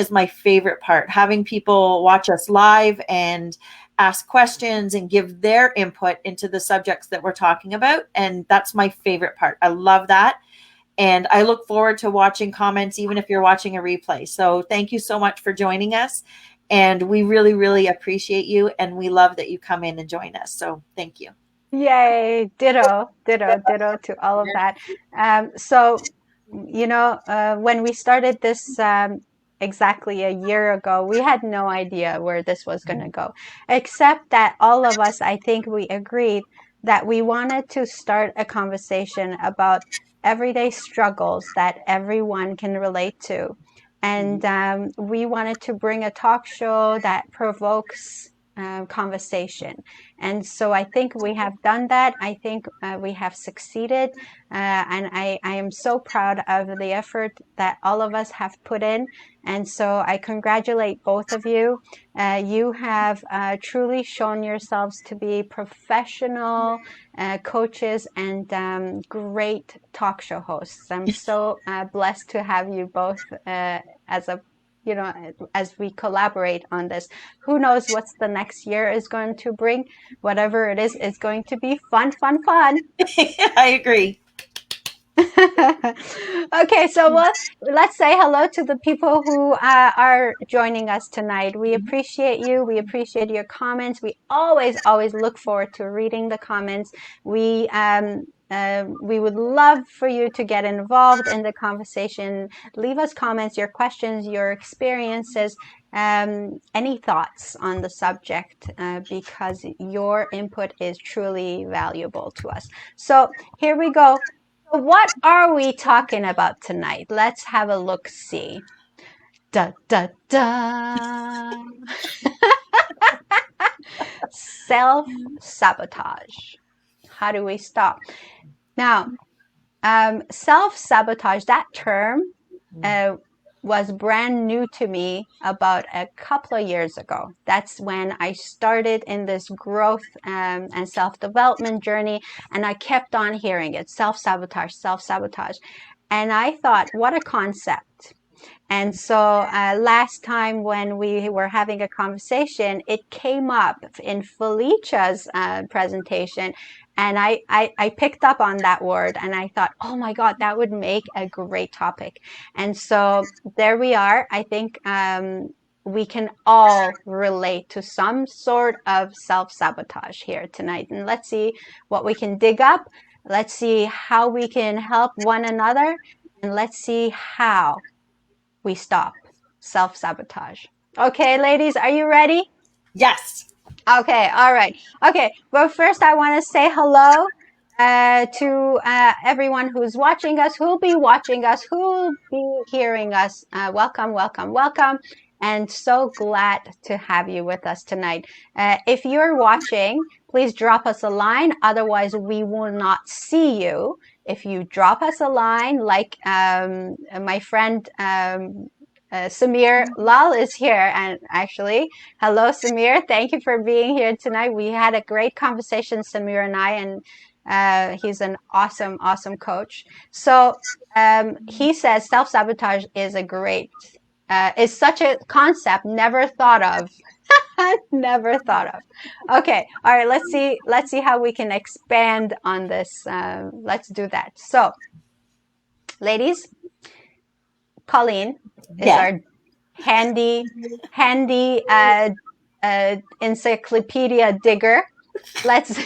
is my favorite part. Having people watch us live and ask questions and give their input into the subjects that we're talking about. And that's my favorite part. I love that. And I look forward to watching comments, even if you're watching a replay. So thank you so much for joining us. And we really, really appreciate you. And we love that you come in and join us. So thank you. Yay. Ditto to all of that. So, when we started this exactly a year ago, we had no idea where this was going to go, except that all of us, I think we agreed that we wanted to start a conversation about everyday struggles that everyone can relate to. And we wanted to bring a talk show that provokes conversation. And so I think we have done that. I think we have succeeded. And I am so proud of the effort that all of us have put in. And so I congratulate both of you. You have truly shown yourselves to be professional coaches and great talk show hosts. I'm so blessed to have you both as we collaborate on this. Who knows what's the next year is going to bring? Whatever it is, it's going to be fun. I agree. Okay, so let's say hello to the people who are joining us tonight. We appreciate you. We appreciate your comments. We always look forward to reading the comments. We would love for you to get involved in the conversation. Leave us comments, your questions, your experiences, any thoughts on the subject, because your input is truly valuable to us. So here we go. What are we talking about tonight? Let's have a look-see. Da, da, da. Self-sabotage. How do we stop? Now, self-sabotage, that term was brand new to me about a couple of years ago. That's when I started in this growth and self-development journey, and I kept on hearing it, self-sabotage. And I thought, what a concept. And so last time when we were having a conversation, it came up in Felicia's presentation. And I picked up on that word and I thought, oh my God, that would make a great topic. And so there we are. I think we can all relate to some sort of self-sabotage here tonight. And let's see what we can dig up. Let's see how we can help one another. And let's see how we stop self-sabotage. Okay, ladies, are you ready? Yes. Okay, all right. Okay, but first I want to say hello to everyone who's watching us, who'll be watching us, who'll be hearing us. Welcome. And so glad to have you with us tonight. If you're watching, please drop us a line. Otherwise, we will not see you. If you drop us a line, like my friend Samir Lal is here, and actually, hello Samir, thank you for being here tonight. We had a great conversation, Samir and I, and he's an awesome coach. So he says self-sabotage is is such a concept never thought of. Never thought of. Okay, all right, let's see how we can expand on this. Let's do that. So ladies, Colleen is our handy encyclopedia digger. Let's see.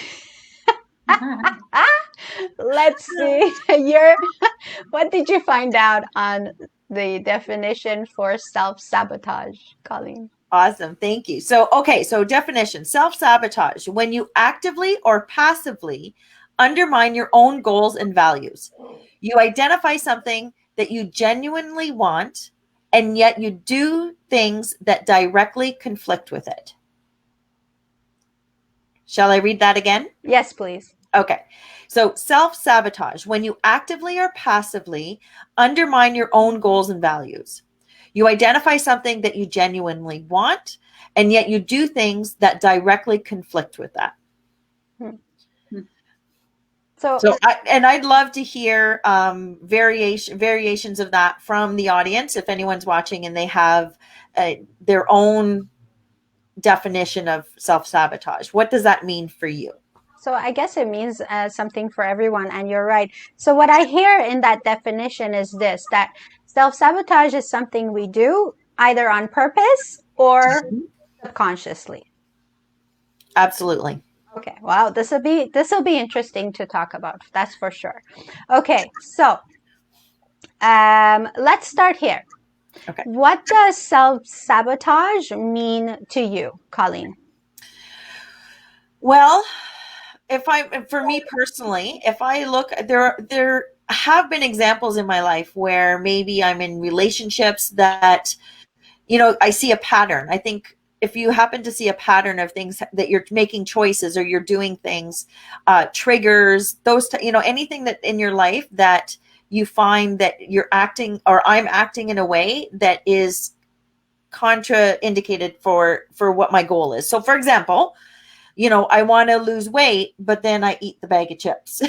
What did you find out on the definition for self-sabotage, Colleen? Awesome. Thank you. So definition, self-sabotage, when you actively or passively undermine your own goals and values. You identify something that you genuinely want, and yet you do things that directly conflict with it. Shall I read that again? Yes, please. Okay. So self-sabotage, when you actively or passively undermine your own goals and values. You identify something that you genuinely want, and yet you do things that directly conflict with that. So I'd love to hear variations of that from the audience if anyone's watching and they have their own definition of self-sabotage. What does that mean for you? So I guess it means something for everyone, and you're right. So what I hear in that definition is this, that self-sabotage is something we do either on purpose or subconsciously. Absolutely. Okay, wow, this will be interesting to talk about. That's for sure. Okay, so let's start here. Okay. What does self-sabotage mean to you, Colleen? Well, for me personally, if I look, there have been examples in my life where maybe I'm in relationships that, I see a pattern. I think if you happen to see a pattern of things that you're making choices or you're doing things, triggers, anything that in your life that you find that you're acting or I'm acting in a way that is contraindicated for what my goal is. So for example, I want to lose weight, but then I eat the bag of chips.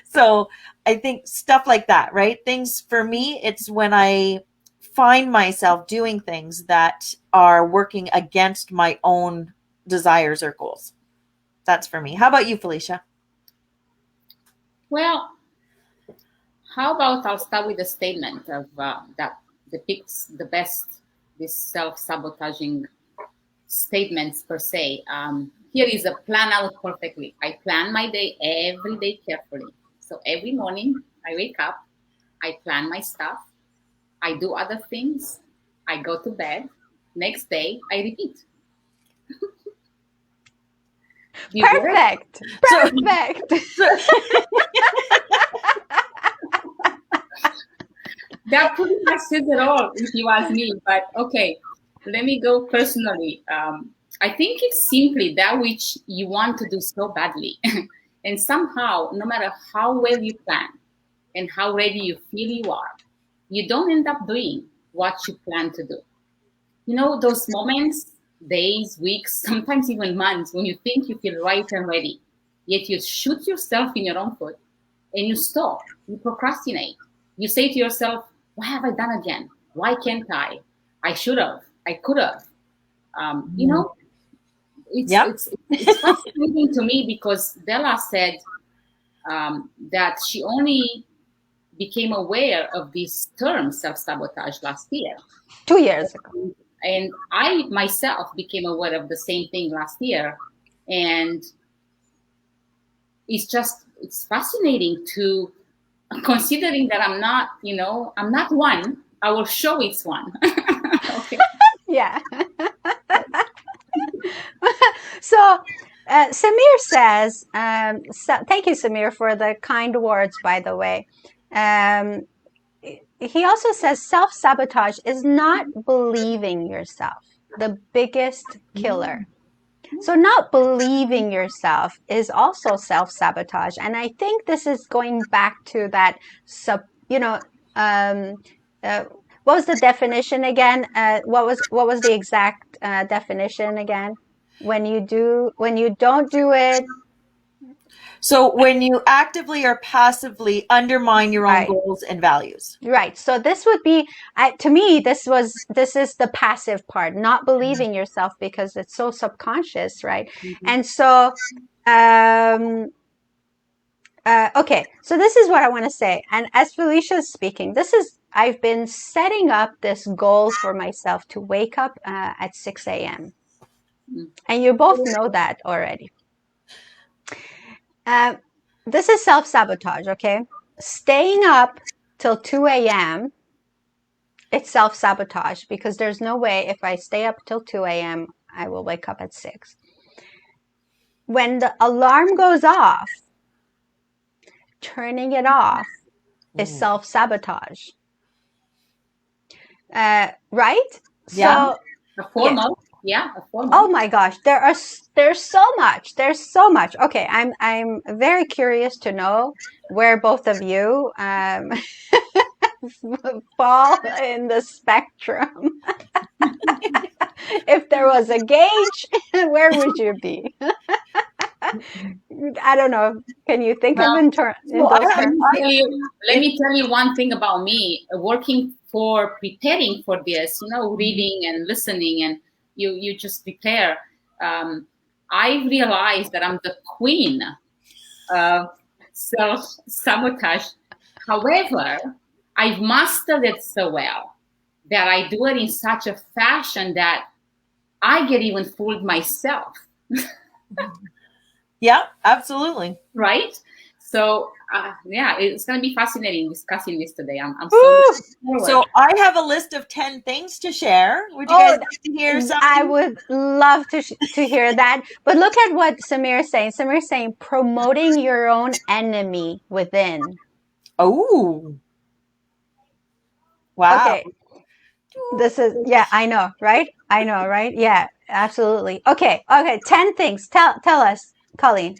So I think stuff like that, right? Things for me, it's when I find myself doing things that are working against my own desires or goals. That's for me. How about you, Felicia? Well, how about I'll start with a statement of that depicts the best this self-sabotaging statements per se. Here is a plan out perfectly. I plan my day every day carefully. So every morning I wake up, I plan my stuff, I do other things, I go to bed. Next day I repeat. Perfect. Perfect. That pretty much says it all, if you ask me. But okay, let me go personally. I think it's simply that which you want to do so badly. And somehow, no matter how well you plan and how ready you feel you are, you don't end up doing what you plan to do. Those moments, days, weeks, sometimes even months, when you think you feel right and ready, yet you shoot yourself in your own foot and you stop, you procrastinate. You say to yourself, what have I done again? Why can't I? I should have, I could have. It's fascinating to me because Dela said that she only became aware of this term self-sabotage last year. 2 years ago. And I myself became aware of the same thing last year. And it's fascinating to considering that I'm not one. I will show it's one. Okay. Yeah. So Samir says, thank you, Samir, for the kind words, by the way. He also says self-sabotage is not believing yourself, the biggest killer. So not believing yourself is also self-sabotage. And I think this is going back to that, what was the definition again? What was the exact definition again? When you don't do it. So when you actively or passively undermine your own goals and values. Right. So this would be, to me, this is the passive part, not believing yourself because it's so subconscious, right? Mm-hmm. And so, okay, so this is what I want to say. And as Felicia is speaking, I've been setting up this goal for myself to wake up at 6 a.m. And you both know that already. This is self-sabotage, okay? Staying up till 2 a.m., it's self-sabotage because there's no way if I stay up till 2 a.m., I will wake up at 6. When the alarm goes off, turning it off is self-sabotage. Right? Yeah. So, a formal. Yeah. A formal. Oh my gosh, there's so much. There's so much. Okay, I'm very curious to know where both of you fall in the spectrum. If there was a gauge, where would you be? I don't know. Can you think of in those terms? Let me tell you one thing about me. Working for preparing for this, reading and listening, and you just prepare. I realized that I'm the queen of self-sabotage. However, I've mastered it so well that I do it in such a fashion that I get even fooled myself. Yeah, absolutely. Right? So, yeah, it's going to be fascinating discussing this today. I'm so looking forward. So I have a list of 10 things to share. Would you guys like to hear something? I would love to hear that. But look at what Samir is saying. Samir is saying promoting your own enemy within. Oh. Wow. Okay. This is, yeah, I know, right? I know, right? Yeah, absolutely. Okay. 10 things. Tell us, Colleen.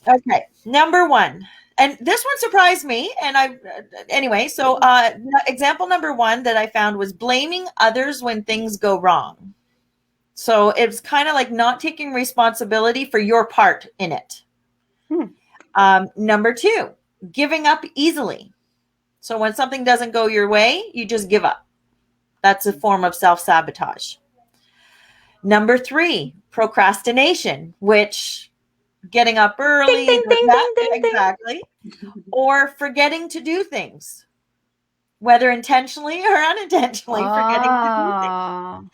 Okay. Number 1. And this one surprised me. And anyway, so example number 1 that I found was blaming others when things go wrong. So it's kind of like not taking responsibility for your part in it. Number 2, giving up easily. So when something doesn't go your way, you just give up. That's a form of self-sabotage. Number 3, procrastination, which getting up early. Ding, ding, ding, ding, exactly. Or forgetting to do things, whether intentionally or unintentionally, forgetting to do things.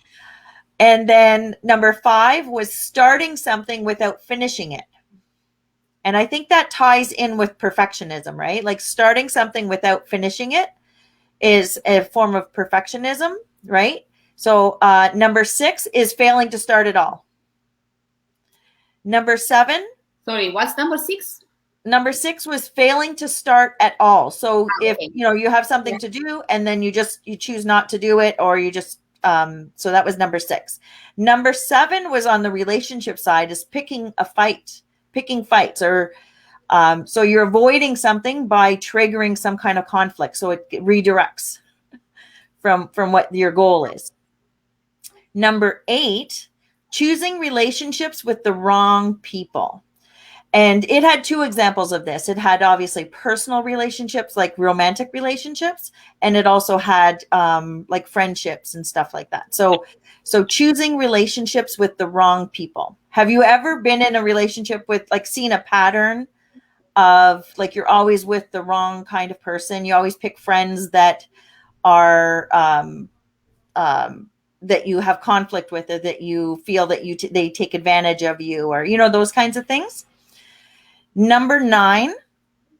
And then number 5 was starting something without finishing it. And I think that ties in with perfectionism, right? Like starting something without finishing it is a form of perfectionism, right? So number 6 is failing to start at all. Number 7. Sorry, what's number 6? Number 6 was failing to start at all. So if you have something to do and then you choose not to do it, or you just so that was number 6. Number 7 was on the relationship side, is picking fights, or so you're avoiding something by triggering some kind of conflict. So it redirects from what your goal is. Number 8, choosing relationships with the wrong people. And it had 2 examples of this. It had obviously personal relationships, like romantic relationships, and it also had like friendships and stuff like that. So choosing relationships with the wrong people. Have you ever been in a relationship with, like, seen a pattern of, like, you're always with the wrong kind of person? You always pick friends that are that you have conflict with, or that you feel that they take advantage of you, or those kinds of things. Number 9,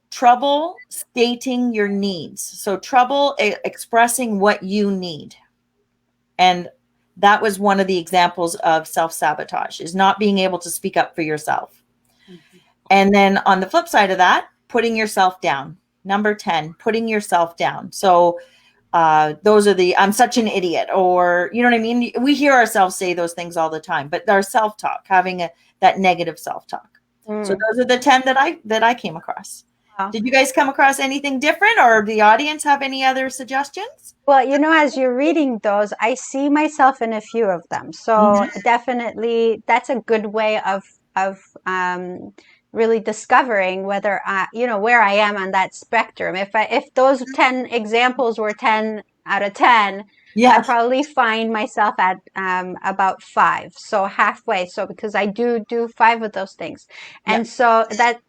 trouble stating your needs. So trouble expressing what you need. And that was one of the examples of self-sabotage, is not being able to speak up for yourself. Mm-hmm. And then on the flip side of that, putting yourself down. Number 10, putting yourself down. So those are I'm such an idiot, or, you know what I mean? We hear ourselves say those things all the time, but our self-talk, having that negative self-talk. So those are the 10 that I came across. Wow. Did you guys come across anything different, or the audience have any other suggestions? Well, as you're reading those, I see myself in a few of them. So definitely that's a good way of really discovering whether where I am on that spectrum. If those 10 examples were 10 out of 10, I probably find myself at about 5, so halfway. So because I do 5 of those things, and so that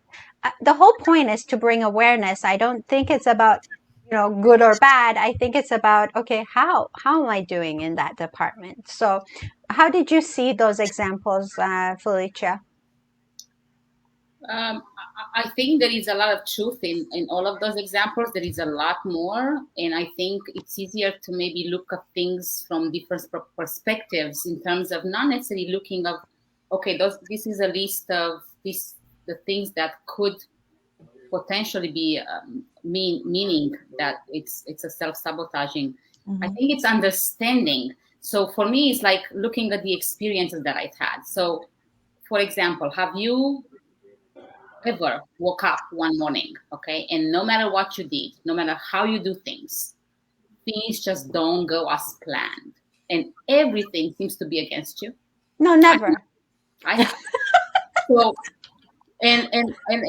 the whole point is to bring awareness. I don't think it's about good or bad. I think it's about, okay, how am I doing in that department? So how did you see those examples, Felicia? I think there is a lot of truth in all of those examples. There is a lot more. And I think it's easier to maybe look at things from different perspectives, in terms of not necessarily looking of, okay, this is a list of the things that could potentially be meaning that it's a self-sabotaging. Mm-hmm. I think it's understanding. So for me, it's like looking at the experiences that I've had. So, for example, have you ever woke up one morning, okay, and no matter what you did, no matter how you do things just don't go as planned, and everything seems to be against you? No, never. I have. So And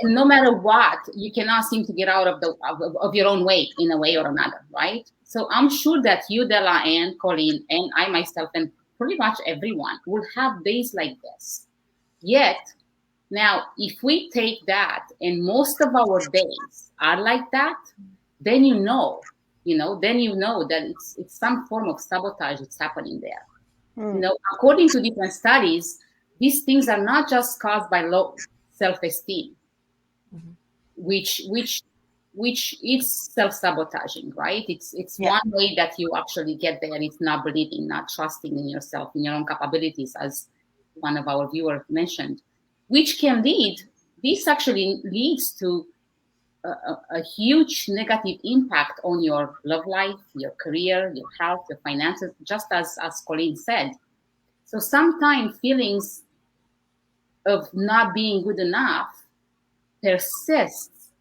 no matter what, you cannot seem to get out of your own way in a way or another, right? So I'm sure that you, Dela, and Colleen, and I myself, and pretty much everyone will have days like this. Yet, now, if we take that and most of our days are like that, then then you know that it's some form of sabotage that's happening there. According to different studies, these things are not just caused by low self-esteem, which is self-sabotaging, right? It's one way that you actually get there. It's not believing, not trusting in yourself, in your own capabilities, as one of our viewers mentioned, which can this actually leads to a huge negative impact on your love life, your career, your health, your finances, just as Colleen said. So sometimes feelings of not being good enough persists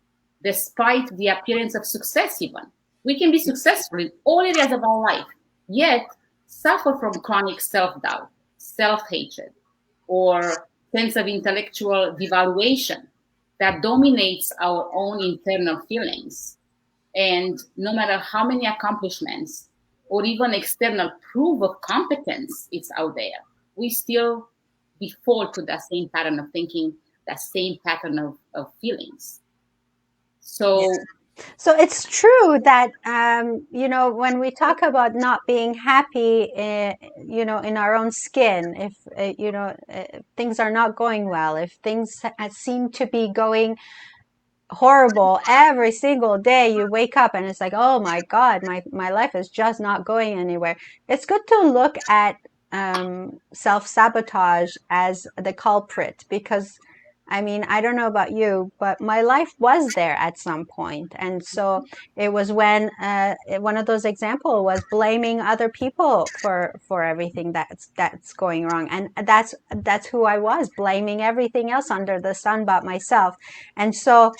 despite the appearance of success even. We can be successful in all areas of our life, yet suffer from chronic self-doubt, self-hatred, or sense of intellectual devaluation that dominates our own internal feelings. And no matter how many accomplishments or even external proof of competence it's out there, we still default to that same pattern of thinking, that same pattern of feelings. So it's true that when we talk about not being happy, in our own skin, if things are not going well, if things seem to be going horrible every single day, you wake up and it's like, oh my God, my life is just not going anywhere. It's good to look at self-sabotage as the culprit, because I don't know about you, but my life was there at some point. And so it was when one of those examples was blaming other people for everything that's going wrong. And that's who I was, blaming everything else under the sun but myself. And so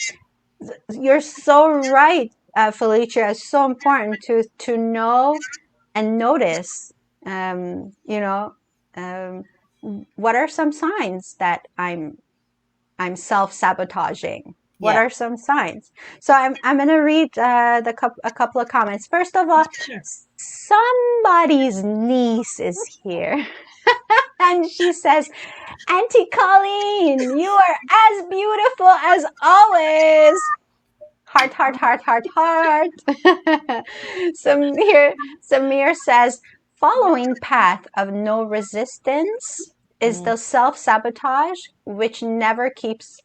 you're so right, Felicia. It's so important to know and notice, what are some signs that I'm self-sabotaging? What are some signs? So I'm going to read a couple of comments. First of all, somebody's niece is here. And she says, Auntie Colleen, you are as beautiful as always. Heart, heart, heart, heart, heart. Samir says, following path of no resistance is the self-sabotage, which never keeps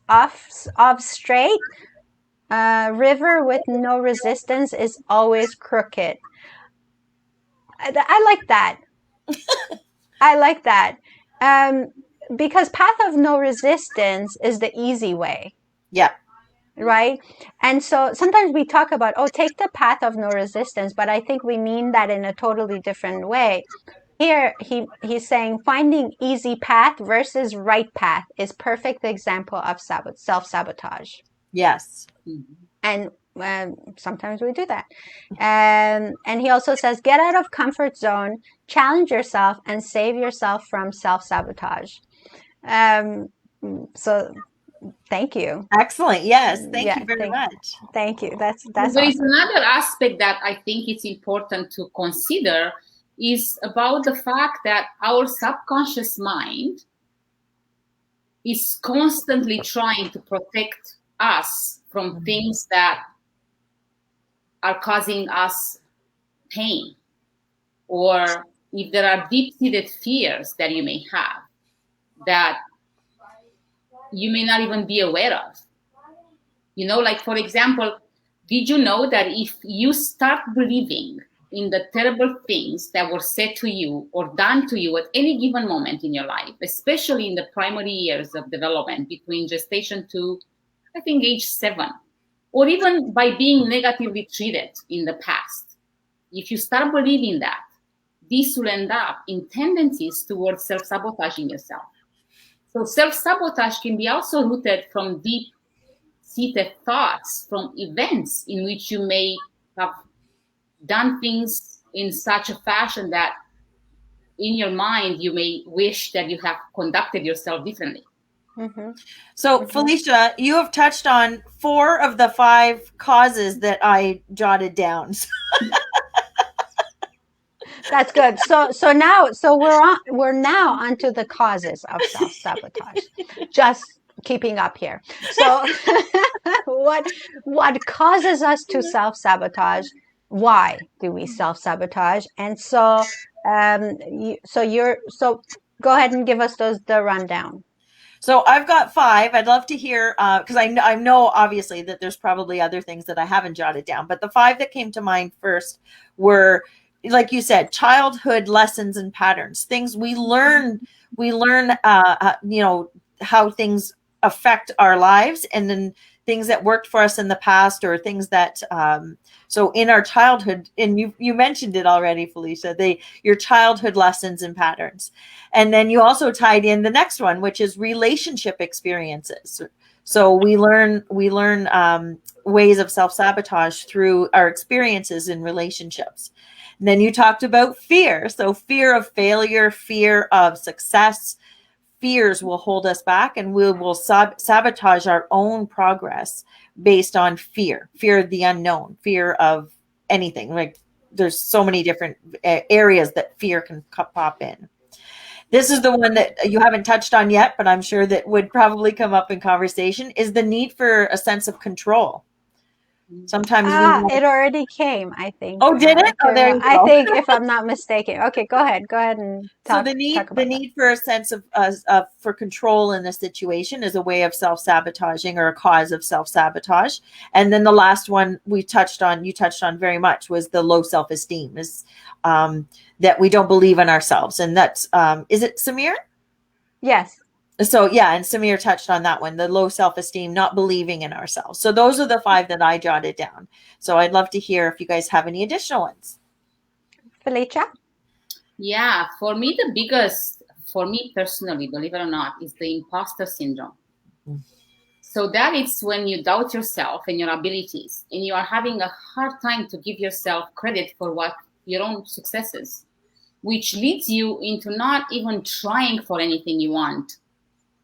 off straight. River with no resistance is always crooked. I like that. I like that. Because path of no resistance is the easy way. Yeah. Right? And so sometimes we talk about, take the path of no resistance, but I think we mean that in a totally different way. Here, he's saying finding easy path versus right path is perfect example of self-sabotage. Yes. And sometimes we do that. And he also says, get out of comfort zone, challenge yourself, and save yourself from self-sabotage. So thank you. Excellent. Yes. Thank you very much. Thank you. That's there awesome. is another aspect that I think it's important to consider, is about the fact that our subconscious mind is constantly trying to protect us from things that are causing us pain, or if there are deep-seated fears that you may have that you may not even be aware of. Like, for example, did you know that if you start believing in the terrible things that were said to you or done to you at any given moment in your life, especially in the primary years of development between gestation to, I think, age 7, or even by being negatively treated in the past, if you start believing that, this will end up in tendencies towards self-sabotaging yourself. So self-sabotage can be also rooted from deep-seated thoughts from events in which you may have done things in such a fashion that in your mind, you may wish that you have conducted yourself differently. Mm-hmm. So, Felicia, you have touched on 4 of the 5 causes that I jotted down. That's good. So we're now onto the causes of self-sabotage. Just keeping up here. So what causes us to self-sabotage? Why do we self-sabotage? And so so go ahead and give us the rundown. So I've got 5. I'd love to hear, because I know obviously that there's probably other things that I haven't jotted down, but the 5 that came to mind first were, like you said, childhood lessons and patterns, things we learn, how things affect our lives, and then things that worked for us in the past, or things that, so in our childhood, and you mentioned it already, Felicia, your childhood lessons and patterns. And then you also tied in the next one, which is relationship experiences. So we learn ways of self-sabotage through our experiences in relationships. And then you talked about fear. So fear of failure, fear of success, fears will hold us back, and we will sabotage our own progress based on fear of the unknown, fear of anything. Like, there's so many different areas that fear can pop in. This is the one that you haven't touched on yet, but I'm sure that would probably come up in conversation, is the need for a sense of control. Sometimes it already came, I think. Oh, did it? Oh, there you go. I think, if I'm not mistaken. Okay, go ahead and talk. So talk about the need for a sense of for control in a situation is a way of self-sabotaging, or a cause of self-sabotage. And then the last one you touched on very much, was the low self-esteem, is that we don't believe in ourselves. And that's is it Samir? Yes. So yeah, and Samir touched on that one, the low self-esteem, not believing in ourselves. So those are the 5 that I jotted down. So I'd love to hear if you guys have any additional ones. Felicia? Yeah, for me personally, believe it or not, is the imposter syndrome. So that is when you doubt yourself and your abilities, and you are having a hard time to give yourself credit for your own successes, which leads you into not even trying for anything you want,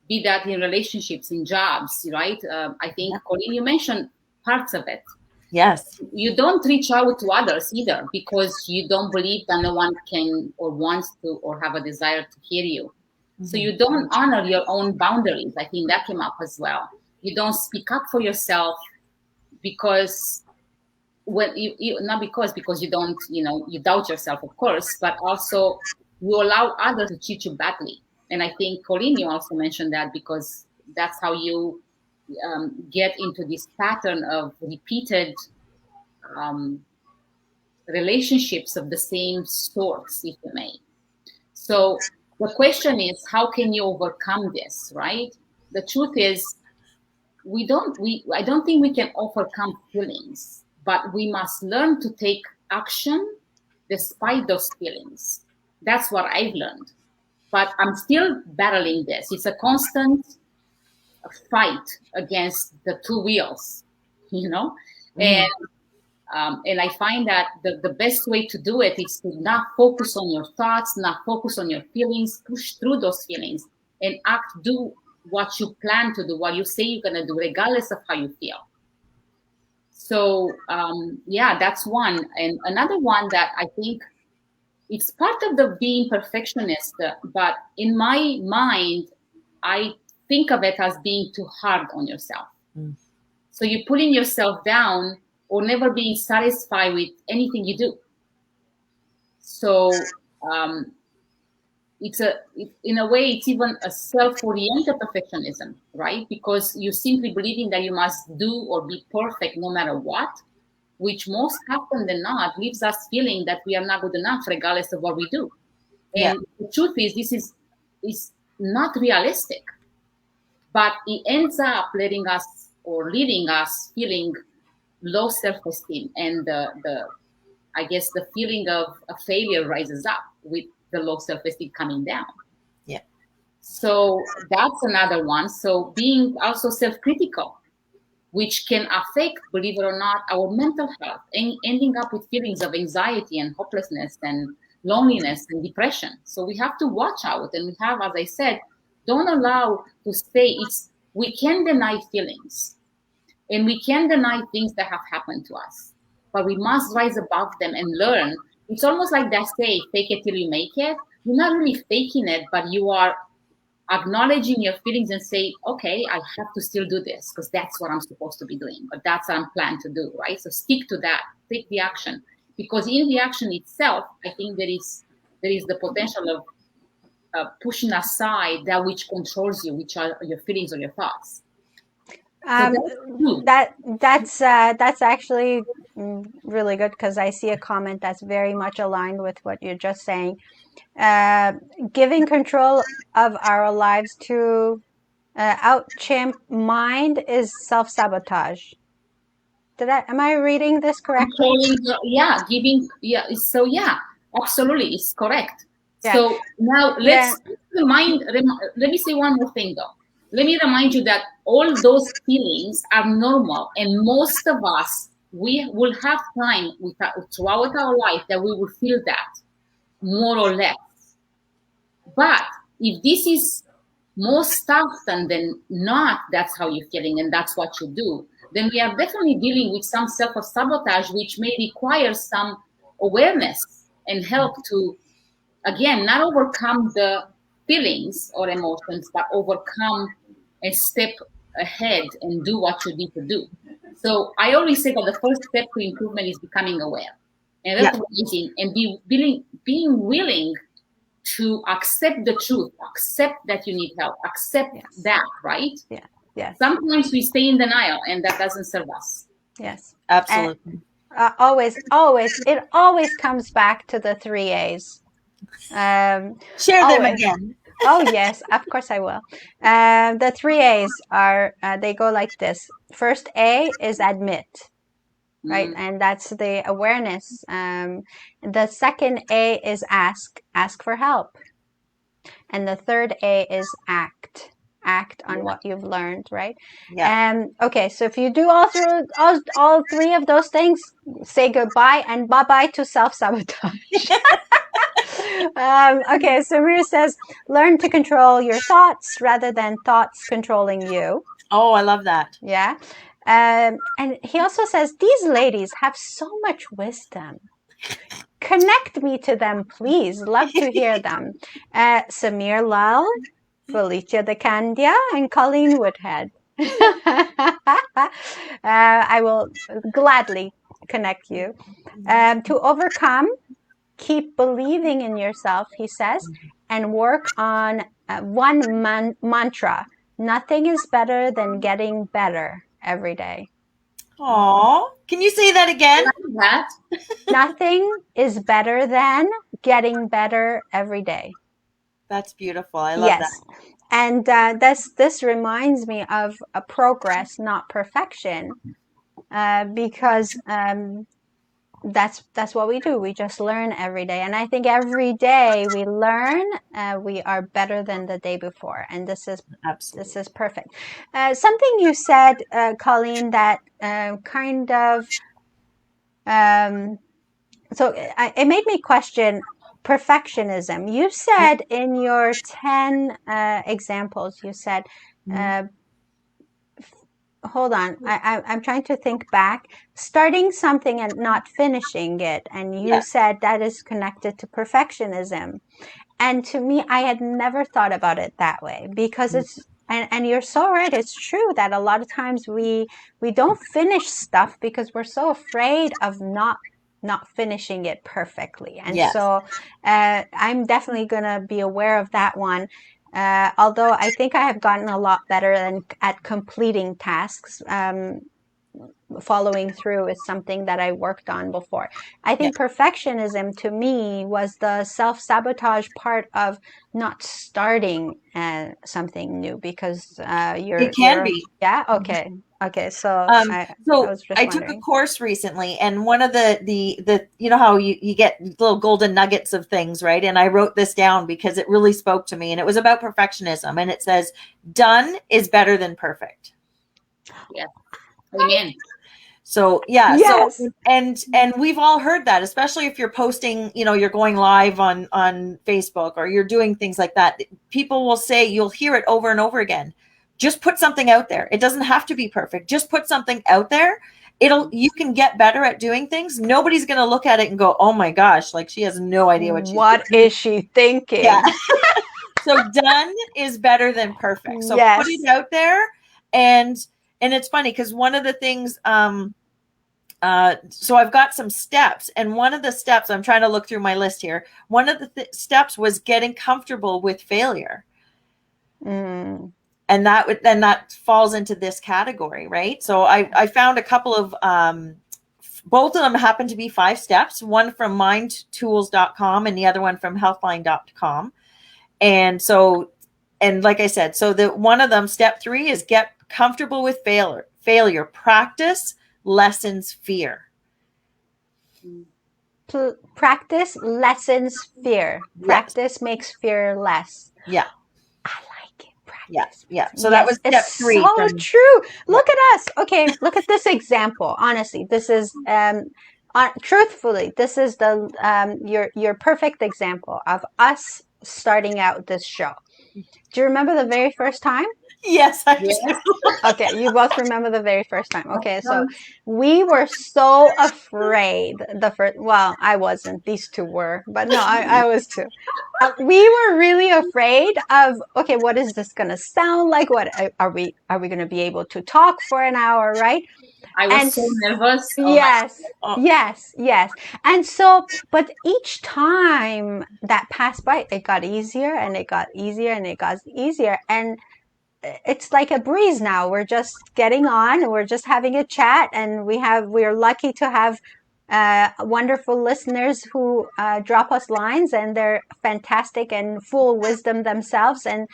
be that in relationships, in jobs, right? I think, Colleen, you mentioned parts of it. Yes. You don't reach out to others either, because you don't believe that no one can or wants to or have a desire to hear you. Mm-hmm. So you don't honor your own boundaries. I think that came up as well. You don't speak up for yourself because because you don't, you doubt yourself, of course, but also you allow others to treat you badly. And I think, Colleen, you also mentioned that, because that's how you get into this pattern of repeated relationships of the same sorts, if you may. So the question is, how can you overcome this, right? The truth is, I don't think we can overcome feelings, but we must learn to take action despite those feelings. That's what I've learned. But I'm still battling this. It's a constant fight against the 2 wheels, And I find that the best way to do it is to not focus on your thoughts, not focus on your feelings, push through those feelings, and do what you plan to do, what you say you're going to do, regardless of how you feel. So, that's one. And another one that I think, it's part of the being perfectionist, but in my mind, I think of it as being too hard on yourself. So you're putting yourself down, or never being satisfied with anything you do. So in a way, it's even a self-oriented perfectionism, right? Because you're simply believing that you must do or be perfect no matter what, which most often than not leaves us feeling that we are not good enough regardless of what we do. And the truth is, this is not realistic, but it ends up leading us feeling low self-esteem, and I guess the feeling of a failure rises up with the low self-esteem coming down. Yeah. So that's another one. So being also self-critical, which can affect, believe it or not, our mental health, and ending up with feelings of anxiety and hopelessness and loneliness and depression. So we have to watch out, and we have, as I said, don't allow to stay. We can deny feelings, and we can deny things that have happened to us, but we must rise above them and learn. It's almost like they say, fake it till you make it. You're not really faking it, but you are acknowledging your feelings and say, okay, I have to still do this because that's what I'm supposed to be doing, or that's what I'm planned to do, right? So stick to that, take the action, because in the action itself, I think there is the potential of pushing aside that which controls you, which are your feelings or your thoughts. That's actually really good, because I see a comment that's very much aligned with what you're just saying. Giving control of our lives to out-chimp mind is self-sabotage. Am I reading this correctly? Absolutely, it's correct. Yeah. So now let me say one more thing though. Let me remind you that all those feelings are normal, and most of us, we will have time throughout our life that we will feel that, more or less. But if this is most often than not, that's how you're feeling and that's what you do, then we are definitely dealing with some self-sabotage, which may require some awareness and help to, again, not overcome the feelings or emotions, but overcome and step ahead and do what you need to do. So I always say that the first step to improvement is becoming aware and recognizing and being willing to accept the truth, accept that you need help, accept that, right? Yeah. Yes. Sometimes we stay in denial, and that doesn't serve us. Yes. Absolutely. It always comes back to the 3 A's. Share them again. Oh, yes, of course I will. The 3 A's are, they go like this. First A is admit, right? And that's the awareness. The second A is ask for help. And the third A is act on what you've learned, right? Yeah. Okay, so if you do all three of those things, say goodbye and bye-bye to self-sabotage. Okay, so Samir says, learn to control your thoughts rather than thoughts controlling you. Oh, I love that. Yeah. And he also says, these ladies have so much wisdom. Connect me to them, please. Love to hear them. Samir Lal, Felicia de Candia, and Colleen Woodhead. I will gladly connect you. To overcome, keep believing in yourself, he says, and work on one mantra. Nothing is better than getting better every day. Aww. Can you say that again? That. Nothing is better than getting better every day. That's beautiful. I love that. And this reminds me of a progress, not perfection, because that's what we do. We just learn every day. And I think every day we learn, we are better than the day before. And this is perfect. Something you said, Colleen, that kind of, so it made me question perfectionism. You said in your 10 examples, you said, hold on, I'm trying to think back. Starting something and not finishing it. And you said that is connected to perfectionism. And to me, I had never thought about it that way, because it's, and you're so right. It's true that a lot of times we don't finish stuff because we're so afraid of not finishing it perfectly. And so I'm definitely going to be aware of that one. Although I think I have gotten a lot better at completing tasks. Following through is something that I worked on before. I think perfectionism to me was the self-sabotage part of not starting something new, because it can be. Yeah. Okay. Okay. So I took a course recently, and one of the you know how you get little golden nuggets of things, right? And I wrote this down because it really spoke to me, and it was about perfectionism. And it says, done is better than perfect. Yeah. Amen. So yeah, Yes. so and we've all heard that, especially if you're posting, you're going live on Facebook or you're doing things like that. People will say, you'll hear it over and over again. Just put something out there. It doesn't have to be perfect. Just put something out there. You can get better at doing things. Nobody's going to look at it and go, "Oh my gosh, like she has no idea what she's doing." What is she thinking? Yeah. So done is better than perfect. So Yes. put it out there, and it's funny because one of the things so I've got some steps, and one of the steps, I'm trying to look through my list here. One of the steps was getting comfortable with failure. And that falls into this category, right? So I found a couple of both of them happen to be 5 steps, one from mindtools.com and the other one from healthline.com. And so, and like I said, so the one of them, step 3, is get comfortable with failure, practice lessens fear. Practice lessens fear. Practice makes fear less. Yeah. I like it. Practice. Yeah. So that was step 3. It's so true. Look at us. Okay, look at this example. Honestly, this is truthfully, this is the your perfect example of us starting out this show. Do you remember the very first time? Yes, I do. Okay, you both remember the very first time. Okay, so we were so afraid well, I wasn't, these two were, but no, I was too. We were really afraid of, okay, what is this going to sound like? What are we going to be able to talk for an hour, right? I was so nervous. Yes. And so, but each time that passed by, it got easier and it got easier and it got easier. And it's like a breeze now. We're just getting on. We're just having a chat, and we're lucky to have wonderful listeners who drop us lines, and they're fantastic and full wisdom themselves. And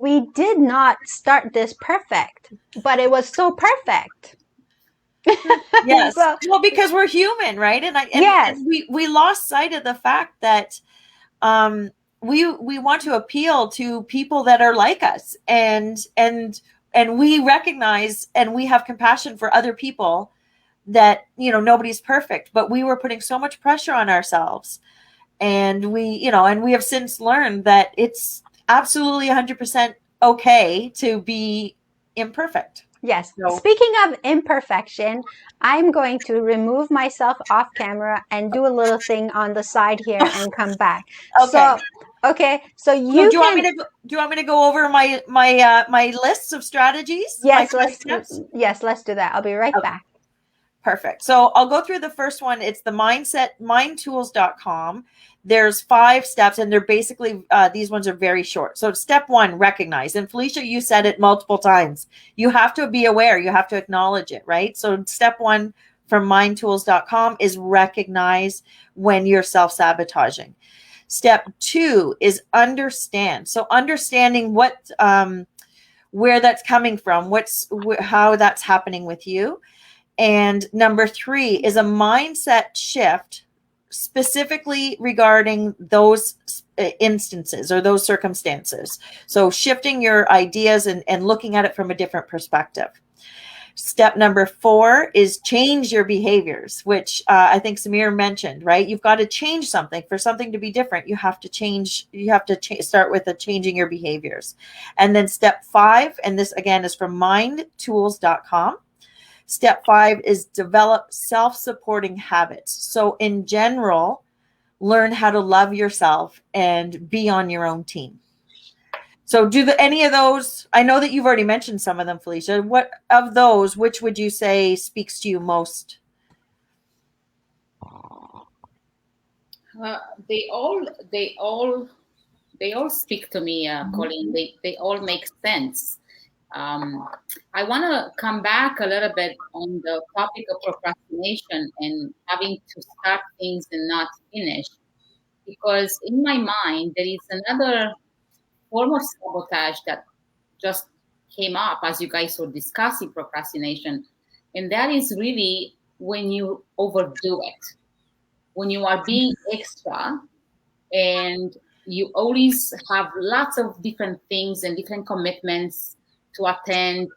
we did not start this perfect, but it was so perfect. Yes. Well, because we're human, right? And we lost sight of the fact that we want to appeal to people that are like us, and we recognize and we have compassion for other people that, nobody's perfect, but we were putting so much pressure on ourselves, and we have since learned that it's absolutely 100% okay to be imperfect. Yes. So, speaking of imperfection, I'm going to remove myself off camera and do a little thing on the side here and come back. Okay. So do you want me to go over my lists of strategies? Yes, let's do that. I'll be right back. Perfect. So I'll go through the first one. It's the mindtools.com. There's 5 steps, and they're basically, these ones are very short. So step 1, recognize. And Felicia, you said it multiple times. You have to be aware. You have to acknowledge it, right? So step 1 from mindtools.com is recognize when you're self-sabotaging. Step 2 is understand. So understanding what, where that's coming from, how that's happening with you. And number 3 is a mindset shift, specifically regarding those instances or those circumstances. So shifting your ideas and looking at it from a different perspective. Step number 4 is change your behaviors, which I think Samir mentioned, right? You've got to change something. For something to be different, you have to change. You have to start with changing your behaviors. And then step 5, and this again is from mindtools.com. Step 5 is develop self-supporting habits. So in general, learn how to love yourself and be on your own team. So any of those, I know that you've already mentioned some of them, Felicia. What of those, which would you say speaks to you most? They all speak to me, Colleen. They all make sense. I want to come back a little bit on the topic of procrastination and having to start things and not finish, because in my mind, there is another form of sabotage that just came up as you guys were discussing procrastination. And that is really when you overdo it, when you are being extra and you always have lots of different things and different commitments to attend.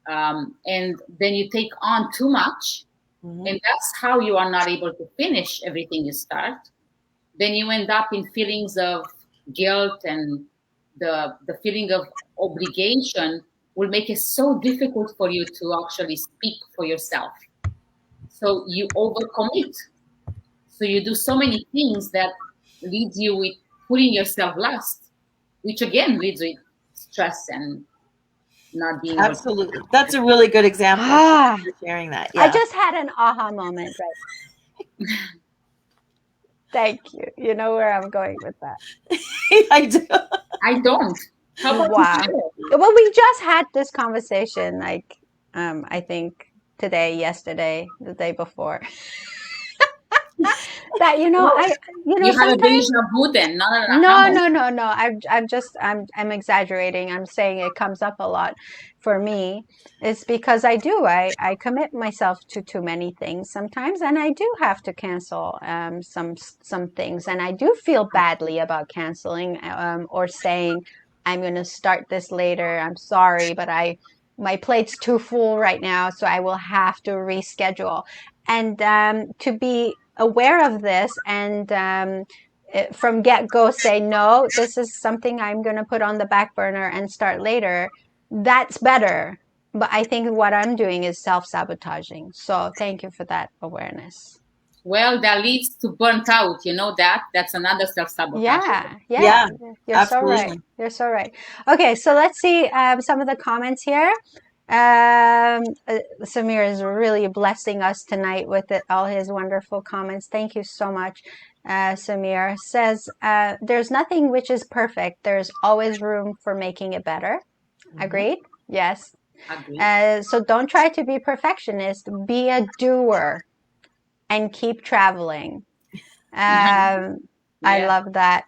and then you take on too much, and that's how you are not able to finish everything you start. Then you end up in feelings of guilt, and the feeling of obligation will make it so difficult for you to actually speak for yourself. So you overcommit. So you do so many things that leads you with putting yourself last, which again leads with stress and not being able to. Absolutely. That's a really good example. Thank you for sharing that. I Yeah. just had an aha moment, right? Thank you. You know where I'm going with that. I do. I don't. How about Wow. you? Well, we just had this conversation, like, I think today, yesterday, the day before. That, You had a sometimes. deja vu then, not an aha moment. No. I'm exaggerating. I'm saying it comes up a lot for me. It's because I commit myself to too many things sometimes, and I do have to cancel some things, and I do feel badly about canceling or saying I'm going to start this later. I'm sorry, but my plate's too full right now, so I will have to reschedule. And to be aware of this and from get-go say, no, this is something I'm going to put on the back burner and start later, that's better. But I think what I'm doing is self-sabotaging. So thank you for that awareness. Well, that leads to burnt out. You know that? That's another self-sabotage. Yeah. You're absolutely. so right. You're so right. Okay, so let's see some of the comments here. Samir is really blessing us tonight with all his wonderful comments. Thank you so much. Samir says, there's nothing which is perfect. There's always room for making it better. Agreed? Yes. Agreed. So don't try to be perfectionist. Be a doer and keep traveling. I love that.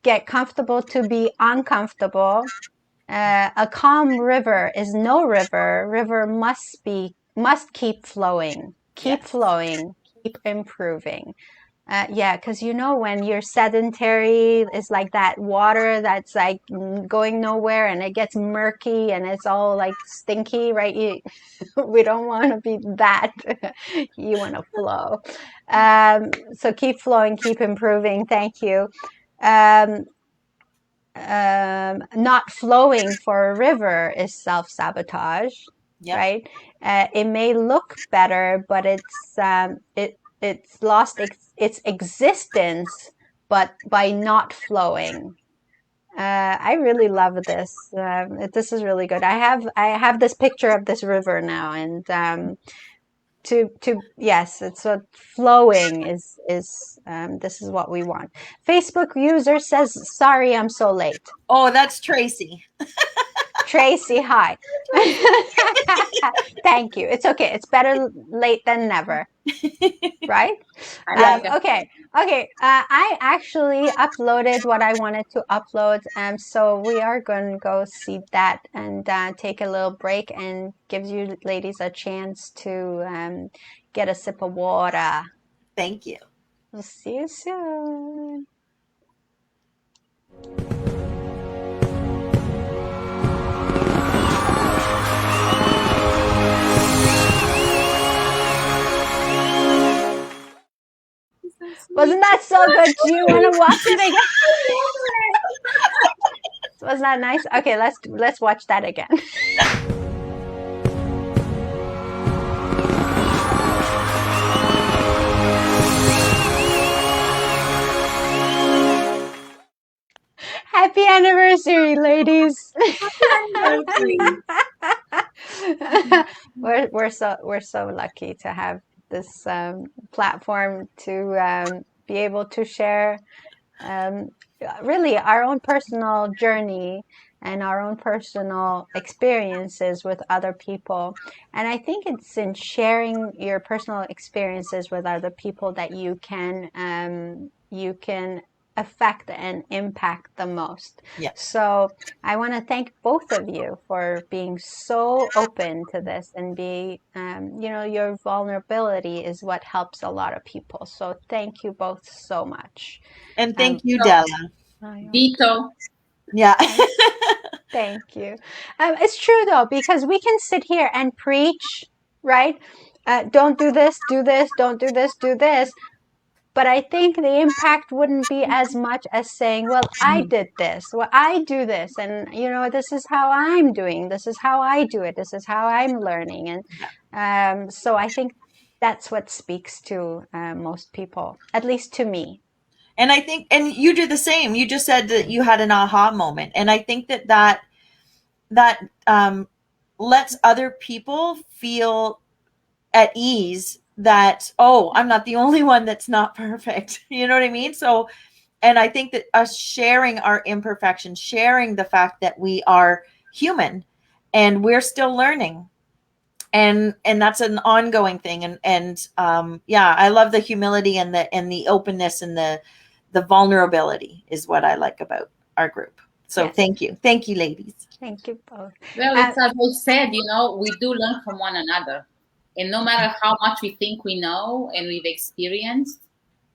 Get comfortable to be uncomfortable. A calm river is no river. River must keep flowing. Keep flowing. Keep improving. Because when you're sedentary, it's like that water that's like going nowhere, and it gets murky and it's all like stinky, right? We don't want to be that. You want to flow. So keep flowing, keep improving. Thank you. Not flowing for a river is self-sabotage, right? It may look better, but it's lost its existence, but by not flowing. I really love this. This is really good. I have this picture of this river now, and yes, it's what flowing is. This is what we want. Facebook user says, "Sorry, I'm so late." Oh, that's Tracy. Tracy, hi. Thank you. It's okay. It's better late than never. Right? Okay. I actually uploaded what I wanted to upload. So we are going to go see that and take a little break, and gives you ladies a chance to get a sip of water. Thank you. We'll see you soon. Wasn't that so good? Do you want to watch it again? Was that nice? Okay, let's watch that again. Happy anniversary, ladies. We're so lucky to have this platform to be able to share really our own personal journey and our own personal experiences with other people. And I think it's in sharing your personal experiences with other people that you can affect and impact the most. So I want to thank both of you for being so open to this, and your vulnerability is what helps a lot of people. So thank you both so much. And thank you, Dela. Dito. Yeah. Thank you. It's true though, because we can sit here and preach, right? Don't do this, do this, don't do this, do this. But I think the impact wouldn't be as much as saying, well, I did this, well, I do this, and this is how I'm doing, this is how I do it, this is how I'm learning. And so I think that's what speaks to most people, at least to me. And I think, and you do the same. You just said that you had an aha moment. And I think that lets other people feel at ease that, oh, I'm not the only one that's not perfect. You know what I mean? So, and I think that us sharing our imperfections, sharing the fact that we are human and we're still learning, and that's an ongoing thing. And yeah, I love the humility and the openness and the vulnerability is what I like about our group. So Yes. thank you, ladies. Thank you both. Well, it's as I said, we do learn from one another. And no matter how much we think we know and we've experienced,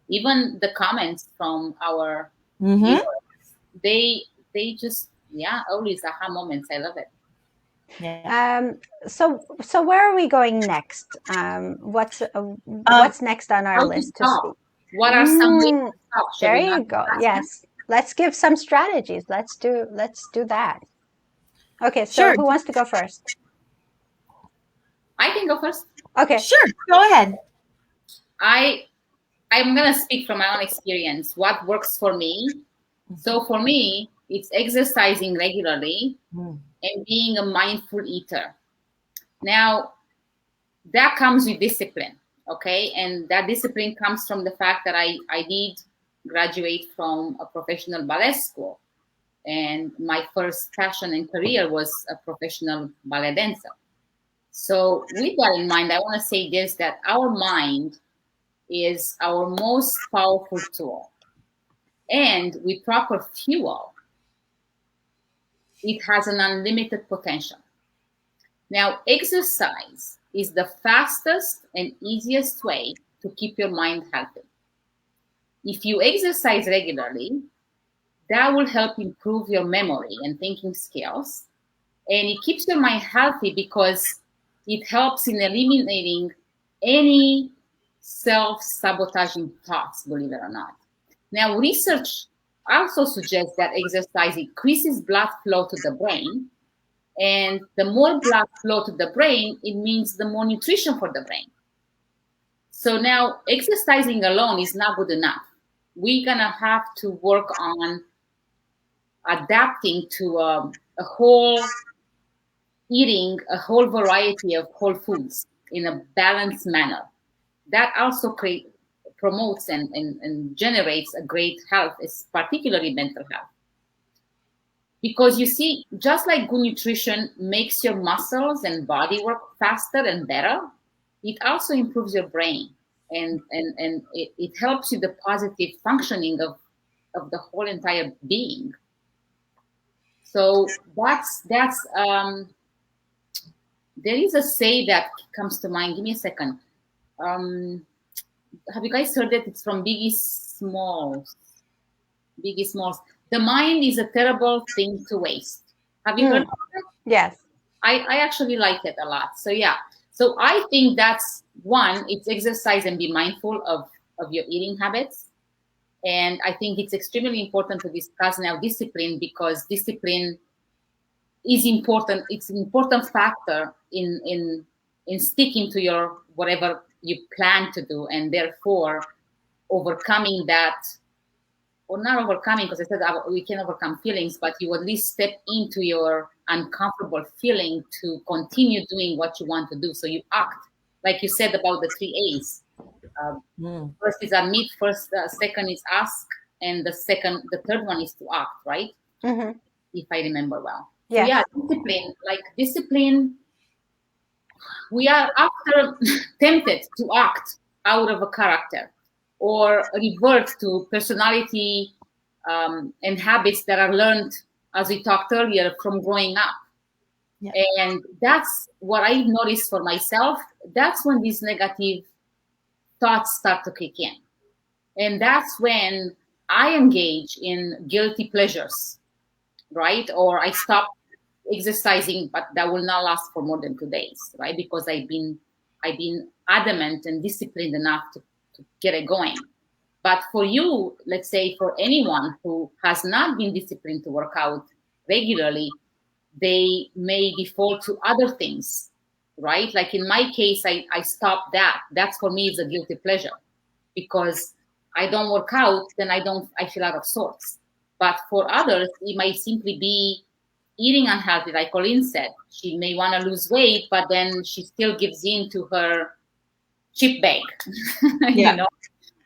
even the comments from our viewers, they just, always aha moments. I love it. Yeah. So where are we going next? What's next on our list to speak? What are some ways to stop? There you go. Yes. Let's give some strategies. Let's do that. Okay, so sure. Who wants to go first? I can go first. Okay. Sure. Go ahead. I'm going to speak from my own experience, what works for me. So for me, it's exercising regularly and being a mindful eater. Now, that comes with discipline, okay? And that discipline comes from the fact that I did graduate from a professional ballet school. And my first passion and career was a professional ballet dancer. So with that in mind, I want to say this, that our mind is our most powerful tool. And with proper fuel, it has an unlimited potential. Now, exercise is the fastest and easiest way to keep your mind healthy. If you exercise regularly, that will help improve your memory and thinking skills. And it keeps your mind healthy because it helps in eliminating any self-sabotaging thoughts, believe it or not. Now, research also suggests that exercise increases blood flow to the brain. And the more blood flow to the brain, it means the more nutrition for the brain. So now exercising alone is not good enough. We're going to have to work on adapting to a whole variety of whole foods in a balanced manner. That also promotes and generates a great health, particularly mental health. Because you see, just like good nutrition makes your muscles and body work faster and better, it also improves your brain and it helps you the positive functioning of the whole entire being. So that's there is a say that comes to mind. Give me a second. Have you guys heard that? It's from Biggie Smalls. Biggie Smalls. The mind is a terrible thing to waste. Have you heard of it? Yes. I actually like it a lot. So yeah. So I think that's one, it's exercise and be mindful of your eating habits. And I think it's extremely important to discuss now discipline, because discipline is important. It's an important factor in sticking to your whatever you plan to do, and therefore overcoming that, or not overcoming, because I said we can overcome feelings, but you at least step into your uncomfortable feeling to continue doing what you want to do. So you act, like you said about the 3 A's. First is admit, second is ask, and the third one is to act, right? Mm-hmm. If I remember well. Yes. So yeah, discipline. We are often tempted to act out of a character or revert to personality and habits that are learned, as we talked earlier, from growing up. Yeah. And that's what I noticed for myself. That's when these negative thoughts start to kick in. And that's when I engage in guilty pleasures, right? Or I stop exercising, but that will not last for more than 2 days, right? Because I've been adamant and disciplined enough to get it going. But for you, let's say for anyone who has not been disciplined to work out regularly, they may default to other things, right? Like in my case, I stopped that. That's for me is a guilty pleasure, because I don't work out, then I feel out of sorts. But for others, it might simply be eating unhealthy, like Colleen said. She may want to lose weight, but then she still gives in to her chip bag, Yeah. you know?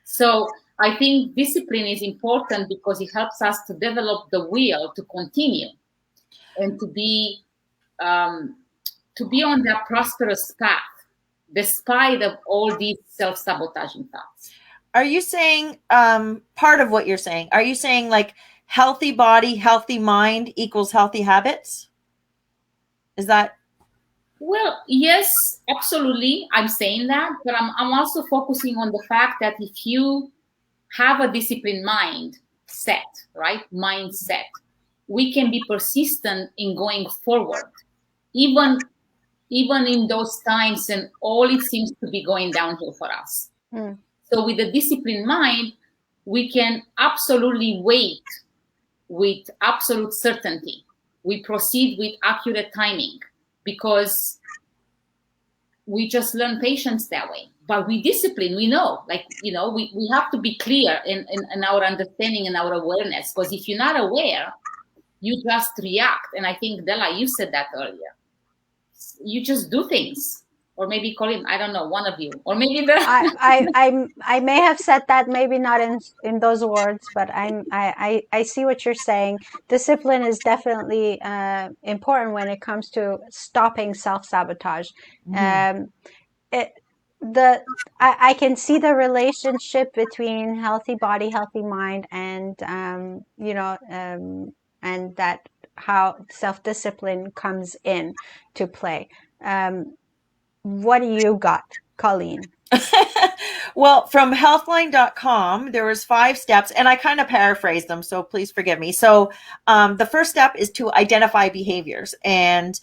So I think discipline is important because it helps us to develop the will to continue and to be on that prosperous path, despite of all these self-sabotaging thoughts. Are you saying part of what you're saying? Are you saying like healthy body, healthy mind equals healthy habits? Is that? Well, yes, absolutely. I'm saying that, but I'm also focusing on the fact that if you have a disciplined mindset, right? Mindset, we can be persistent in going forward, even in those times and all it seems to be going downhill for us. Mm. So with a disciplined mind, we can absolutely wait with absolute certainty. We proceed with accurate timing because we just learn patience that way. But we discipline, we know, like, you know, we have to be clear in our understanding and our awareness, because if you're not aware, you just react. And I think, Dela, you said that earlier. You just do things. Or maybe Colleen, I don't know, one of you. Or maybe I may have said that, maybe not in those words, but I see what you're saying. Discipline is definitely important when it comes to stopping self-sabotage. Mm-hmm. I can see the relationship between healthy body, healthy mind, and and that how self-discipline comes in to play. What do you got, Colleen? Well, from healthline.com, there was 5 steps, and I kind of paraphrased them, so please forgive me. So the first step is to identify behaviors, and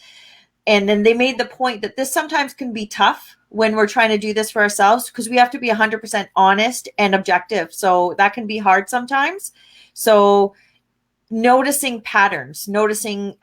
then they made the point that this sometimes can be tough when we're trying to do this for ourselves, because we have to be 100% honest and objective. So that can be hard sometimes. So noticing patterns, noticing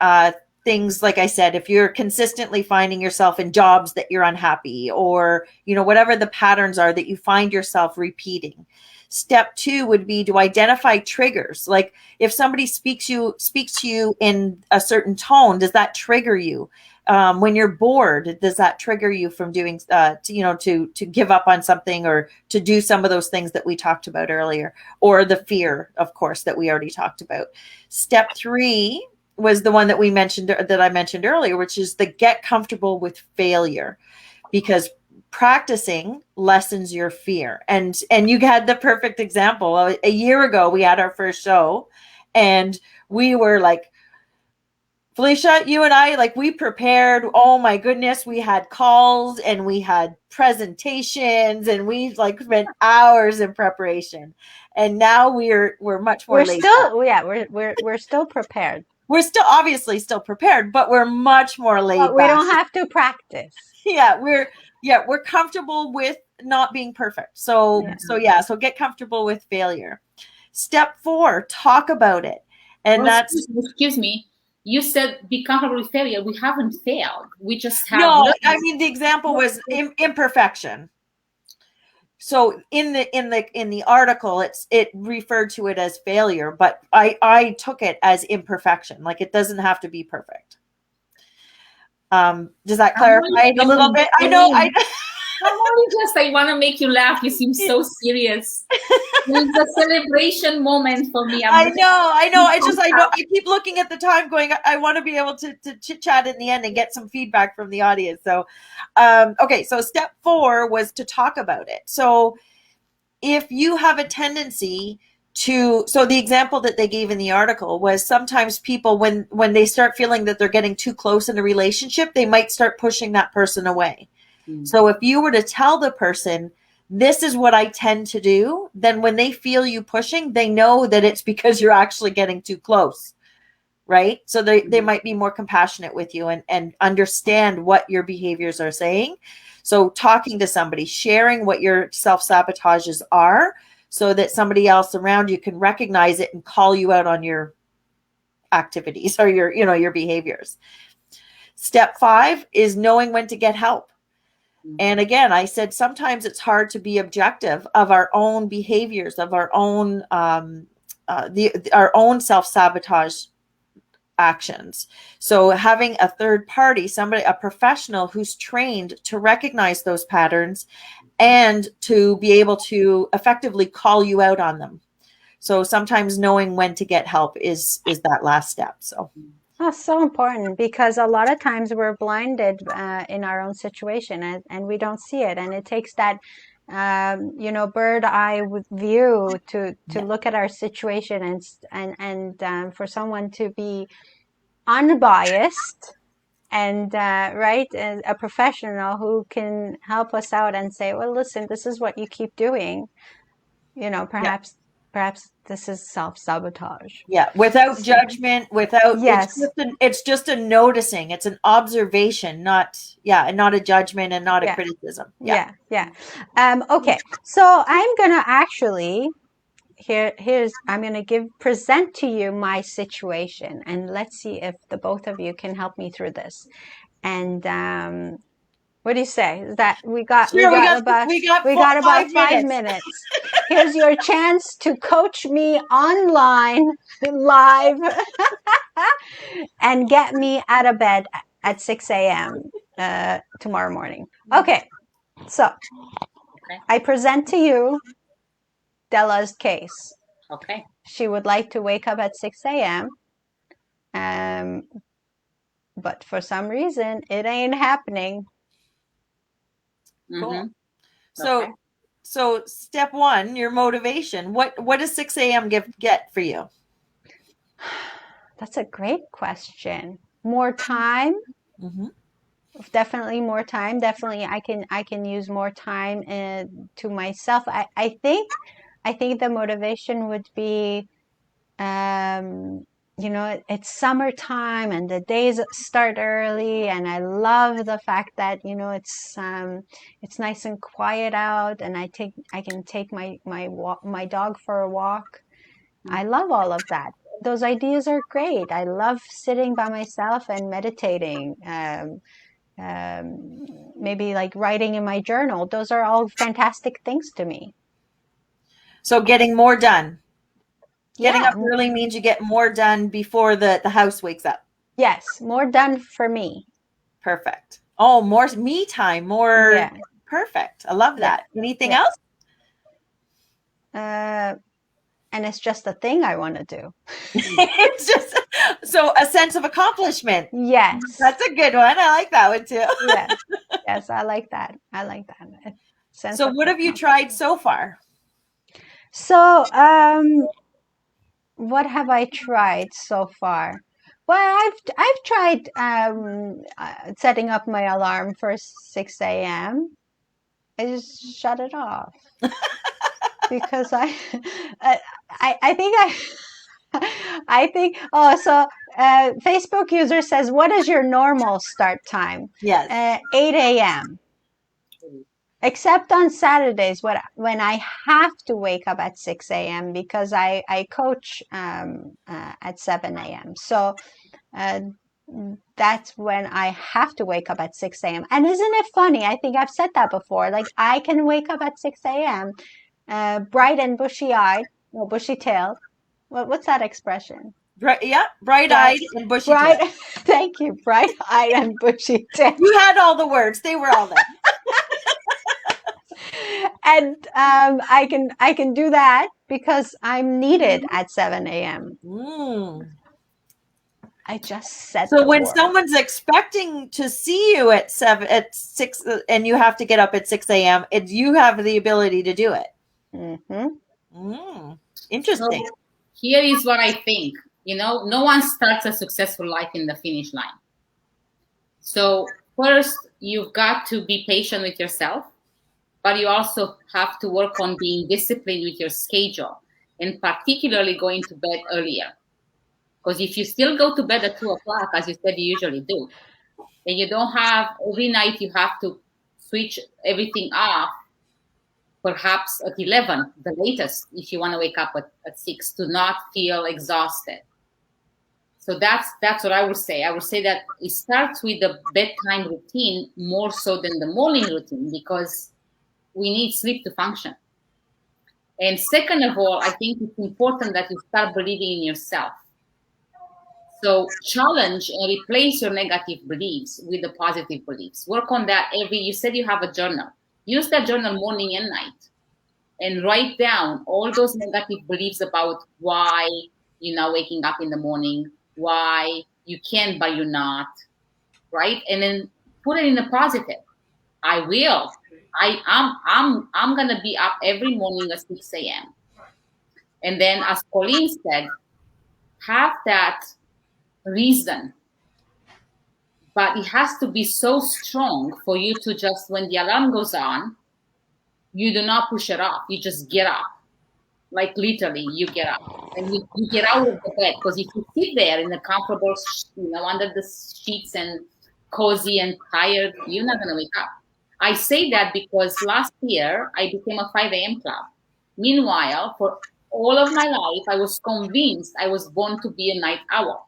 things, like I said, if you're consistently finding yourself in jobs that you're unhappy, or, you know, whatever the patterns are that you find yourself repeating. Step 2 would be to identify triggers. Like if somebody speaks to you in a certain tone, does that trigger you? When you're bored, does that trigger you from doing, to give up on something or to do some of those things that we talked about earlier, or the fear, of course, that we already talked about. Step 3 was the one that I mentioned earlier, which is the get comfortable with failure, because practicing lessens your fear. And you had the perfect example. A year ago, we had our first show, and we were like, Felicia, you and I, like, we prepared. Oh my goodness, we had calls and we had presentations, and we like spent hours in preparation. And now we're much more laid back. We're still prepared. We're still obviously still prepared, but we're much more laid back. But we don't have to practice. Yeah, we're comfortable with not being perfect. So get comfortable with failure. Step 4, talk about it. And excuse me. You said be comfortable with failure. We haven't failed. We just have. No, I mean, the example was imperfection. So in the article, it referred to it as failure, but I took it as imperfection. Like, it doesn't have to be perfect. Does that clarify it a little bit? I know. I want to make you laugh. You seem so serious. It's a celebration moment for me. I know. I keep looking at the time going, I want to be able to chit chat in the end and get some feedback from the audience. So, okay. So step 4 was to talk about it. So if you have a tendency so the example that they gave in the article was sometimes people, when they start feeling that they're getting too close in a relationship, they might start pushing that person away. So if you were to tell the person, this is what I tend to do, then when they feel you pushing, they know that it's because you're actually getting too close. right? So they might be more compassionate with you and understand what your behaviors are saying. So talking to somebody, sharing what your self-sabotages are, so that somebody else around you can recognize it and call you out on your activities or your behaviors. Step 5 is knowing when to get help. And again, I said sometimes it's hard to be objective of our own behaviors, of our own our own self-sabotage actions. So having a third party, somebody, a professional who's trained to recognize those patterns and to be able to effectively call you out on them. So sometimes knowing when to get help is that last step. So that's so important, because a lot of times we're blinded in our own situation, and we don't see it. And it takes that, bird eye view to look at our situation, and for someone to be unbiased and right, and a professional who can help us out and say, well, listen, this is what you keep doing. Perhaps this is self-sabotage. yeah, without judgment, without Yes. it's just a noticing. It's an observation, not a judgment and not a criticism. Yeah. Okay, so I'm gonna actually I'm gonna present to you my situation, and let's see if the both of you can help me through this. And what do you say? Is that we got about 5 minutes. Here's your chance to coach me online live and get me out of bed at 6 a.m. Tomorrow morning. Okay, so I present to you Dela's case. Okay. She would like to wake up at 6 a.m. But for some reason, it ain't happening. Cool. So step 1, your motivation. What does 6 a.m. get for you? That's a great question. More time. Definitely more time. Definitely, I can use more time to myself. I think the motivation would be, it's summertime and the days start early, and I love the fact that it's nice and quiet out, and I can take my dog for a walk. I love all of that. Those ideas are great. I love sitting by myself and meditating. Maybe like writing in my journal. Those are all fantastic things to me. So getting more done. Getting up early means you get more done before the house wakes up. Yes, more done for me. Perfect. Oh, more me time, more perfect. I love that. Anything else? And it's just a thing I want to do. It's just so a sense of accomplishment. Yes. That's a good one. I like that one too. Yes, I like that. So what have you tried so far? So, what have I tried so far? Well, I've tried setting up my alarm for 6 a.m. I just shut it off because I think Facebook user says, what is your normal start time? Yes. 8 a.m. Except on Saturdays when I have to wake up at 6 a.m. because I coach at 7 a.m. So that's when I have to wake up at 6 a.m. And isn't it funny? I think I've said that before. Like, I can wake up at 6 a.m. Bright and bushy-eyed, or bushy-tailed. What's that expression? Bright-eyed and bushy-tailed. Thank you, bright-eyed and bushy-tailed. You had all the words; they were all there. And I can do that because I'm needed at 7 a.m. I just said. So when someone's expecting to see you at 6, and you have to get up at 6 a.m., you have the ability to do it. Interesting. So here is what I think. No one starts a successful life in the finish line. So first, you've got to be patient with yourself, but you also have to work on being disciplined with your schedule, and particularly going to bed earlier. Because if you still go to bed at 2 o'clock, as you said you usually do, and you don't have, every night you have to switch everything off, perhaps at 11, the latest, if you want to wake up at 6, to not feel exhausted. So that's what I would say. I would say that it starts with the bedtime routine more so than the morning routine, because we need sleep to function. And second of all, I think it's important that you start believing in yourself. So challenge and replace your negative beliefs with the positive beliefs. Work on that you said you have a journal. Use that journal morning and night and write down all those negative beliefs about why you're not waking up in the morning, why you can but you're not, right? And then put it in a positive. I will. I'm gonna be up every morning at 6 a.m. And then, as Colleen said, have that reason, but it has to be so strong for you to just, when the alarm goes on, you do not push it off. You just get up. Like literally, you get up and you get out of the bed. Because if you sit there in the comfortable, under the sheets and cozy and tired, you're not gonna wake up. I say that because last year I became a 5 a.m. club. Meanwhile, for all of my life, I was convinced I was born to be a night owl.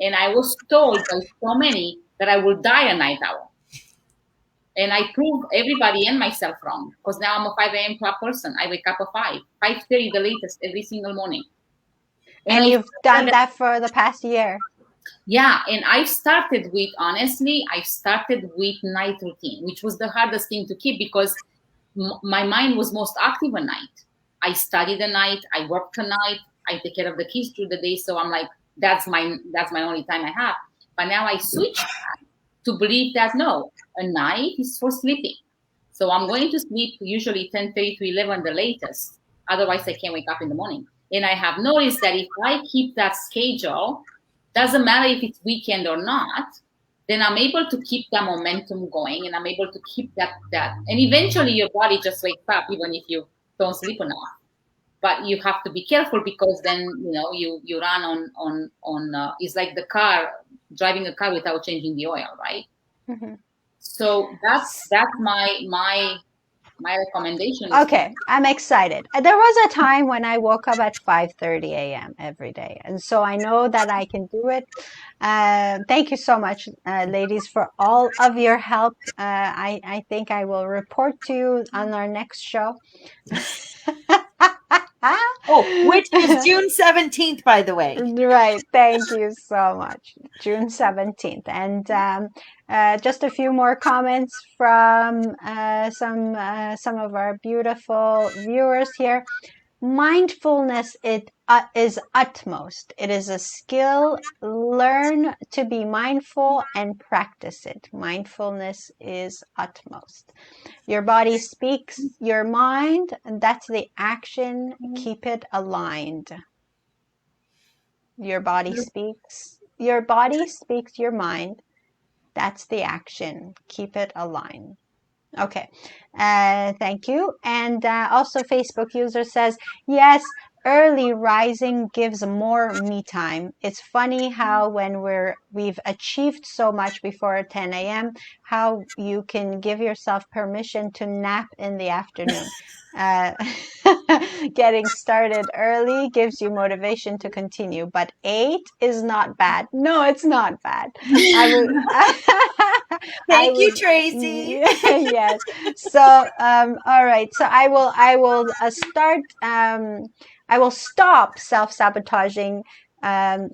And I was told by so many that I will die a night owl. And I proved everybody and myself wrong, because now I'm a 5 a.m. club person. I wake up at 5:30 the latest every single morning. And you've done that for the past year. Yeah, and I started with night routine, which was the hardest thing to keep, because my mind was most active at night. I studied at night, I worked at night, I take care of the kids through the day. So I'm like, that's my only time I have. But now I switched to believe that no, a night is for sleeping. So I'm going to sleep usually 10:30 to 11 the latest. Otherwise, I can't wake up in the morning. And I have noticed that if I keep that schedule, doesn't matter if it's weekend or not, then I'm able to keep that momentum going, and I'm able to keep that. And eventually your body just wakes up, even if you don't sleep enough. But you have to be careful, because then, you run on it's like driving a car without changing the oil, right? Mm-hmm. So that's my recommendation. Okay, I'm excited. There was a time when I woke up at 5:30 a.m. every day, and so I know that I can do it. Thank you so much, ladies, for all of your help. I think I will report to you on our next show. Which is June 17th, by the way. Right. Thank you so much. June 17th. And just a few more comments from some of our beautiful viewers here. Mindfulness is utmost. It is a skill. Learn to be mindful and practice it. Mindfulness is utmost. Your body speaks your mind, and that's the action. Keep it aligned. Your body speaks your mind. That's the action. Keep it aligned. Okay, thank you. And also Facebook user says, yes, early rising gives more me time. It's funny how when we've achieved so much before 10 a.m., how you can give yourself permission to nap in the afternoon. Getting started early gives you motivation to continue, but 8 is not bad. No, it's not bad. Thank you, Tracy. Yes. So, all right. So I will start. I will stop self-sabotaging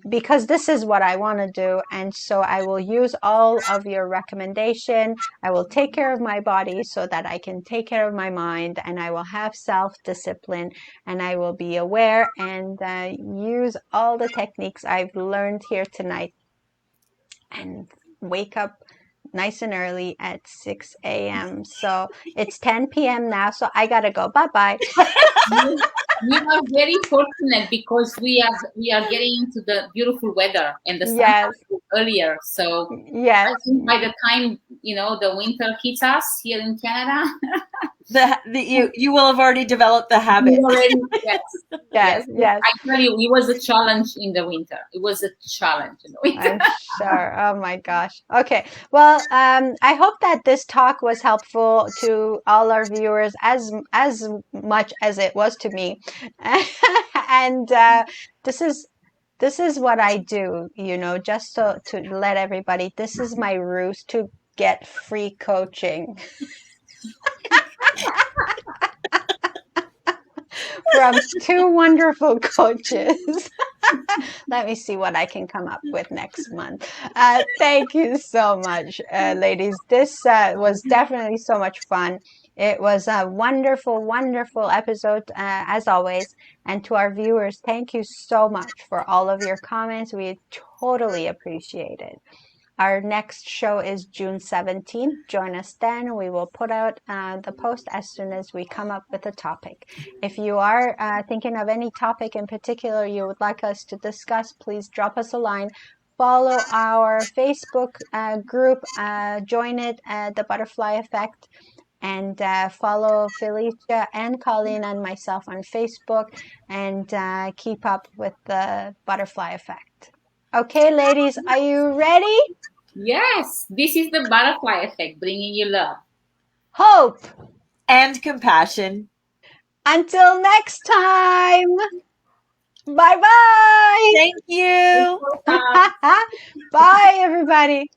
because this is what I want to do, and so I will use all of your recommendation. I will take care of my body so that I can take care of my mind, and I will have self-discipline, and I will be aware and use all the techniques I've learned here tonight, and wake up nice and early at 6 a.m. So it's 10 p.m. now, so I gotta go. Bye-bye. We are very fortunate because we are getting into the beautiful weather, and the sun Yes. earlier. So yes, by the time the winter hits us here in Canada, You will have already developed the habit. Yes. Yes, yes. I tell you, it was a challenge in the winter. It was a challenge in the winter. I'm sure. Oh my gosh. Okay. Well, I hope that this talk was helpful to all our viewers as much as it was to me. And this is what I do, just to let everybody. This is my ruse to get free coaching from two wonderful coaches. Let me see what I can come up with next month. Thank you so much, ladies. This was definitely so much fun. It was a wonderful, wonderful episode, as always. And to our viewers, thank you so much for all of your comments. We totally appreciate it. Our next show is June 17th. Join us then. We will put out the post as soon as we come up with a topic. If you are thinking of any topic in particular you would like us to discuss, please drop us a line. Follow our Facebook group. Join it, The Butterfly Effect. And follow Felicia and Colleen and myself on Facebook. And keep up with the Butterfly Effect. Okay, ladies, are you ready? Yes, this is the butterfly effect, bringing you love, hope, and compassion. Until next time. Bye-bye. Thank you. Bye, everybody.